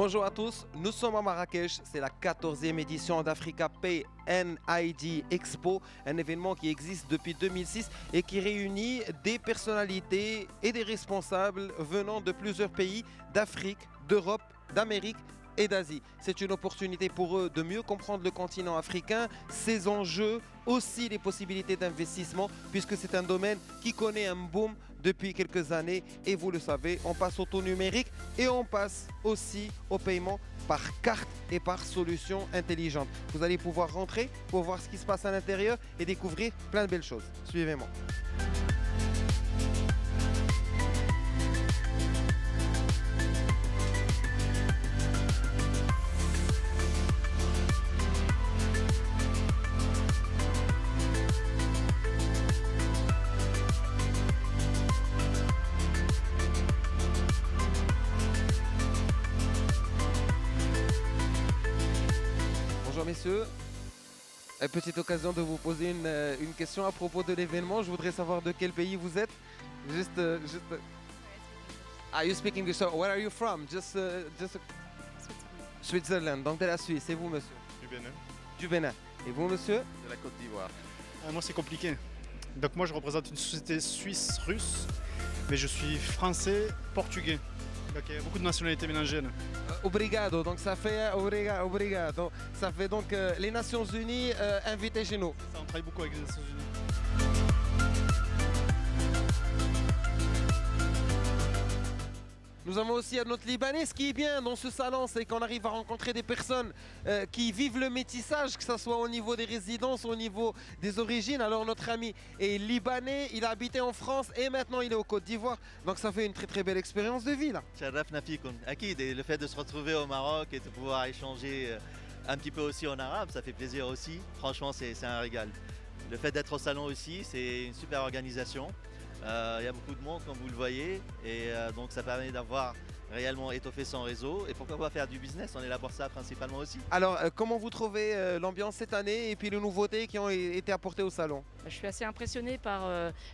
Bonjour à tous, nous sommes à Marrakech, c'est la 14e édition d'Africa Pay NID Expo, un événement qui existe depuis 2006 et qui réunit des personnalités et des responsables venant de plusieurs pays d'Afrique, d'Europe, d'Amérique et d'Asie. C'est une opportunité pour eux de mieux comprendre le continent africain, ses enjeux, aussi les possibilités d'investissement, puisque c'est un domaine qui connaît un boom depuis quelques années. Et vous le savez, on passe au taux numérique et on passe aussi au paiement par carte et par solution intelligente. Vous allez pouvoir rentrer pour voir ce qui se passe à l'intérieur et découvrir plein de belles choses. Suivez-moi. Bonjour messieurs, une petite occasion de vous poser une question à propos de l'événement. Je voudrais savoir de quel pays vous êtes. Ah, you speak English. So where are you from? Switzerland. Donc de la Suisse. Et vous monsieur? Du Bénin. Du Bénin. Et vous monsieur? De la Côte d'Ivoire. Moi c'est compliqué. Donc moi je représente une société suisse-russe, mais je suis français, portugais. Donc il y a beaucoup de nationalités mélangées. Là. Obrigado. Donc ça fait obrigado. Ça fait donc les Nations Unies invitées chez nous. Ça, on travaille beaucoup avec les Nations Unies. Nous avons aussi notre Libanais. Ce qui est bien dans ce salon, c'est qu'on arrive à rencontrer des personnes qui vivent le métissage, que ce soit au niveau des résidences, au niveau des origines. Alors notre ami est libanais, il a habité en France et maintenant il est au Côte d'Ivoire. Donc ça fait une très très belle expérience de vie là. Tcharrafna fikoun. Akid, et le fait de se retrouver au Maroc et de pouvoir échanger un petit peu aussi en arabe, ça fait plaisir aussi. Franchement, c'est un régal. Le fait d'être au salon aussi, c'est une super organisation. Il y a beaucoup de monde comme vous le voyez et donc ça permet d'avoir réellement étoffé son réseau et pourquoi pas faire du business, on est là pour ça principalement aussi. Alors comment vous trouvez l'ambiance cette année et puis les nouveautés qui ont été apportées au salon? Je suis assez impressionné par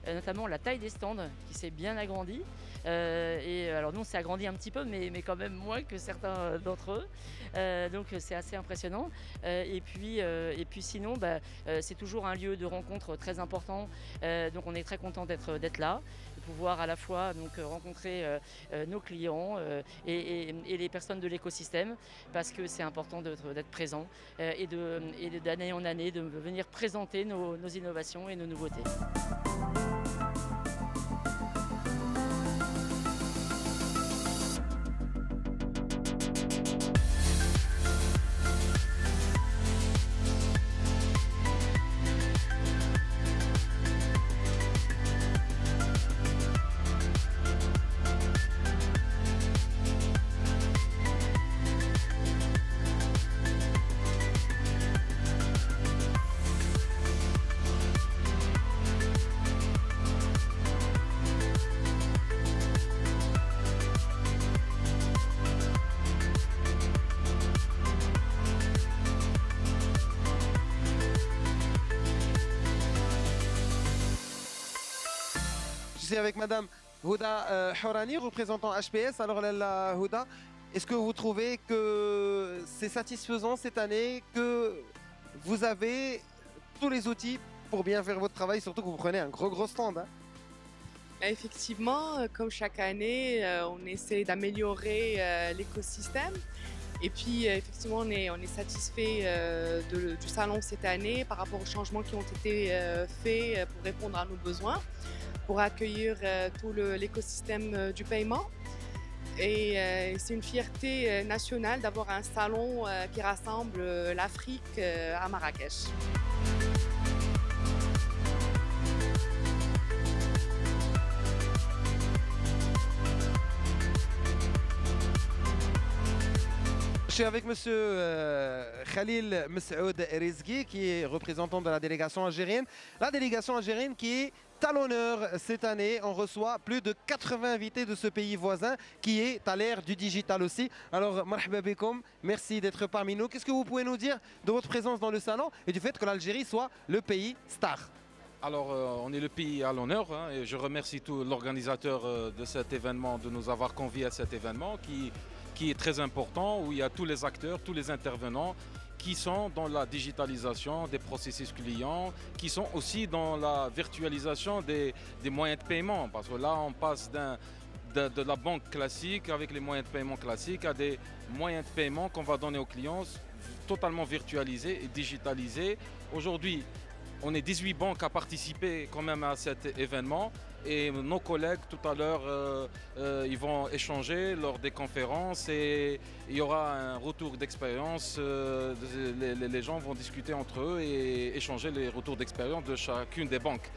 notamment la taille des stands qui s'est bien agrandie. Et alors nous on s'est agrandi un petit peu mais quand même moins que certains d'entre eux. Donc c'est assez impressionnant. Et puis sinon c'est toujours un lieu de rencontre très important. Donc on est très content d'être là, de pouvoir à la fois donc, rencontrer nos clients et les personnes de l'écosystème parce que c'est important d'être présent et d'année en année de venir présenter nos innovations et nos nouveautés. Je suis avec Madame Houda Hourani, représentant HPS. Alors la Houda, est-ce que vous trouvez que c'est satisfaisant cette année, que vous avez tous les outils pour bien faire votre travail, surtout que vous prenez un gros stand hein? Effectivement, comme chaque année, on essaie d'améliorer l'écosystème. Et puis effectivement, on est satisfait du salon cette année par rapport aux changements qui ont été faits pour répondre à nos besoins, pour accueillir tout l'écosystème du paiement. Et c'est une fierté nationale d'avoir un salon qui rassemble l'Afrique à Marrakech. Je suis avec monsieur Khalil Messoud Rizgi, qui est représentant de la délégation algérienne. La délégation algérienne qui est à l'honneur cette année. On reçoit plus de 80 invités de ce pays voisin qui est à l'ère du digital aussi. Alors, marhaba bikoum, merci d'être parmi nous. Qu'est-ce que vous pouvez nous dire de votre présence dans le salon et du fait que l'Algérie soit le pays star? Alors, on est le pays à l'honneur hein, et je remercie tout l'organisateur de cet événement de nous avoir conviés à cet événement qui qui est très important, où il y a tous les acteurs, tous les intervenants qui sont dans la digitalisation des processus clients, qui sont aussi dans la virtualisation des moyens de paiement. Parce que là, on passe de la banque classique avec les moyens de paiement classiques à des moyens de paiement qu'on va donner aux clients totalement virtualisés et digitalisés. Aujourd'hui, on est 18 banques à participer quand même à cet événement et nos collègues tout à l'heure ils vont échanger lors des conférences et il y aura un retour d'expérience. Les gens vont discuter entre eux et échanger les retours d'expérience de chacune des banques.